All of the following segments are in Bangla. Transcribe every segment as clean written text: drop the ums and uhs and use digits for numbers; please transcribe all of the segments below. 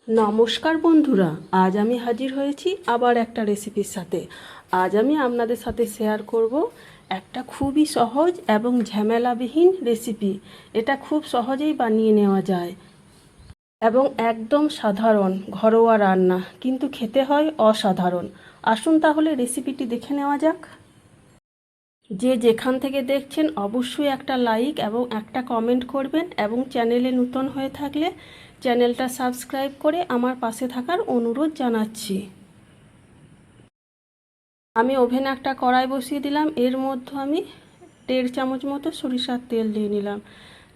নমস্কার বন্ধুরা, আজ আমি হাজির হয়েছি আবার একটা রেসিপির সাথে। আজ আমি আপনাদের সাথে শেয়ার করব একটা খুবই সহজ এবং ঝামেলাবিহীন রেসিপি। এটা খুব সহজেই বানিয়ে নেওয়া যায় এবং একদম সাধারণ ঘরোয়া রান্না, কিন্তু খেতে হয় অসাধারণ। আসুন তাহলে রেসিপিটি দেখে নেওয়া যাক। যে যেখান থেকে দেখছেন অবশ্যই একটা লাইক এবং একটা কমেন্ট করবেন, এবং চ্যানেলে নতুন হয়ে থাকলে চ্যানেলটা সাবস্ক্রাইব করে আমার পাশে থাকার অনুরোধ জানাচ্ছি। আমি ওভেনে একটা কড়াই বসিয়ে দিলাম। এর মধ্যে আমি 1.5 চামচ মতো সরিষার তেল দিয়ে নিলাম।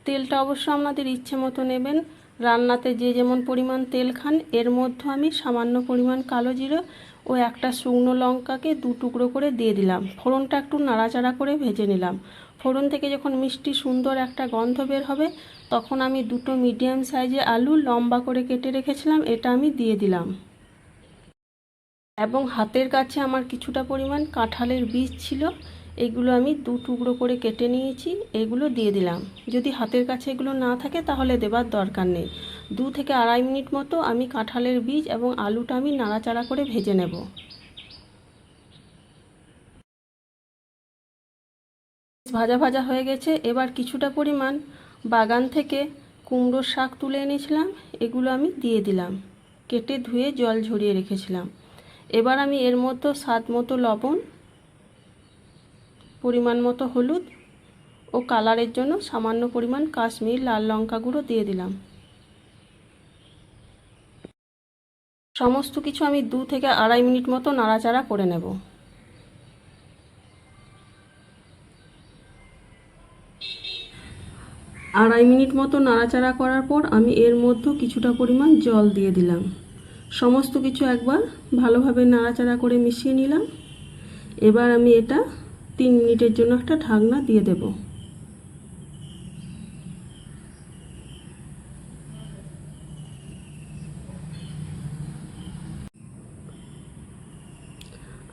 তেলটা অবশ্য আপনাদের ইচ্ছে মতো নেবেন, রান্নাতে যে যেমন পরিমাণ তেল খান। এর মধ্যে আমি সামান্য পরিমাণ কালো জিরে ও একটা শুকনো লঙ্কাকে 2 টুকরো করে দিয়ে দিলাম। ফোড়নটা একটু নাড়াচাড়া করে ভেজে নিলাম। ফোড়ন থেকে যখন মিষ্টি সুন্দর একটা গন্ধ বের হবে, তখন আমি 2টো মিডিয়াম সাইজে আলু লম্বা করে কেটে রেখেছিলাম, এটা আমি দিয়ে দিলাম। এবং হাতের কাছে আমার কিছুটা পরিমাণ কাঁঠালের বীজ ছিল, এগুলো আমি 2 টুকরো করে কেটে নিয়েছি, এগুলো দিয়ে দিলাম। যদি হাতের কাছে এগুলো না থাকে তাহলে দেবার দরকার নেই। 2 থেকে আড়াই মিনিট মতো আমি কাঁঠালের বীজ এবং আলুটা আমি নাড়াচাড়া করে ভেজে নেব। ভাজা ভাজা হয়ে গেছে। এবার কিছুটা পরিমাণ বাগান থেকে কুমড়োর শাক তুলে এনেছিলাম, এগুলো আমি দিয়ে দিলাম। কেটে ধুয়ে জল ঝরিয়ে রেখেছিলাম। এবার আমি এর মধ্যে স্বাদ মতো লবণ, পরিমাণ মতো হলুদ ও কালারের জন্য সামান্য পরিমাণ কাশ্মীর লাল লঙ্কা গুঁড়ো দিয়ে দিলাম। সমস্ত কিছু আমি 2 থেকে আড়াই মিনিট মতো নাড়াচাড়া করে নেব। আড়াই মিনিট মতো নাড়াচাড়া করার পর আমি এর মধ্যে কিছুটা পরিমাণ জল দিয়ে দিলাম। সমস্ত কিছু একবার ভালোভাবে নাড়াচাড়া করে মিশিয়ে নিলাম। এবার আমি এটা 3 মিনিটের জন্য একটা ঢাকনা দিয়ে দেব।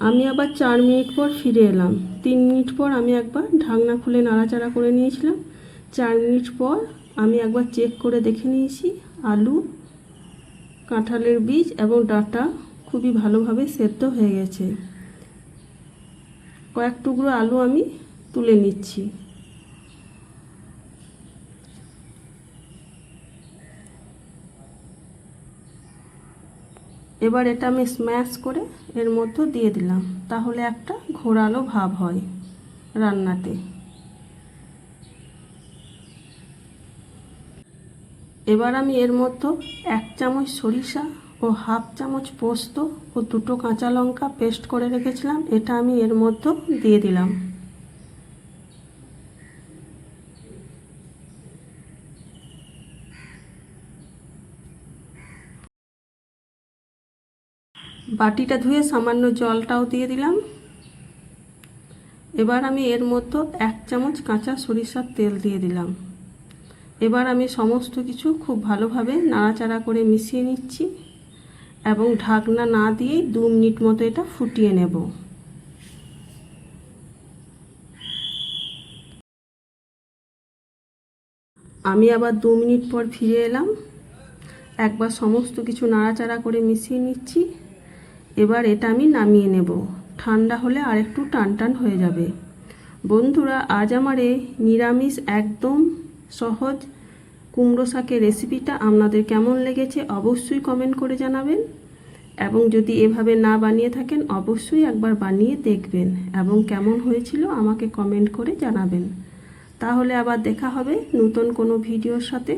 আমি আবার 4 মিনিট পর ফিরে এলাম। 3 মিনিট পর আমি একবার ঢাকনা খুলে নাড়াচাড়া করে নিয়েছিলাম। 4 মিনিট পর আমি একবার চেক করে দেখে নিয়েছি আলু, কাঁঠালের বীজ এবং ডাঁটা খুবই ভালোভাবে সেদ্ধ হয়ে গেছে। কয়েক টুকরো আলু আমি তুলে নিচ্ছি। এবার এটা আমি স্ম্যাশ করে এর মধ্যে দিয়ে দিলাম, তাহলে একটা ঘোরালো ভাব হয় রান্নাতে। এবার আমি এর মধ্যে 1 চামচ সরিষা ও হাফ চামচ পোস্ত ও 2টো কাঁচা লঙ্কা পেস্ট করে রেখেছিলাম, এটা আমি এর মধ্যে দিয়ে দিলাম। বাটিটা ধুয়ে সামান্য জলটাও দিয়ে দিলাম। এবার আমি এর মধ্যে 1 চামচ কাঁচা সরিষার তেল দিয়ে দিলাম। এবার আমি সমস্ত কিছু খুব ভালোভাবে নাড়াচাড়া করে মিশিয়ে নিচ্ছি এবং ঢাকনা না দিয়েই 2 মিনিট মতো এটা ফুটিয়ে নেব। আমি আবার 2 মিনিট পর ফিরে এলাম। একবার সমস্ত কিছু নাড়াচাড়া করে মিশিয়ে নিচ্ছি। এবার এটা আমি নামিয়ে নেব। ঠান্ডা হলে আর একটু টানটান হয়ে যাবে। বন্ধুরা, আজ আমার এই নিরামিষ একদম সহজ কুমড়ো শাকের রেসিপিটা আপনাদের কেমন লেগেছে অবশ্যই কমেন্ট করে জানাবেন, এবং যদি এভাবে না বানিয়ে থাকেন অবশ্যই একবার বানিয়ে দেখবেন এবং কেমন হয়েছিল আমাকে কমেন্ট করে জানাবেন। তাহলে আবার দেখা হবে নতুন কোনো ভিডিওর সাথে।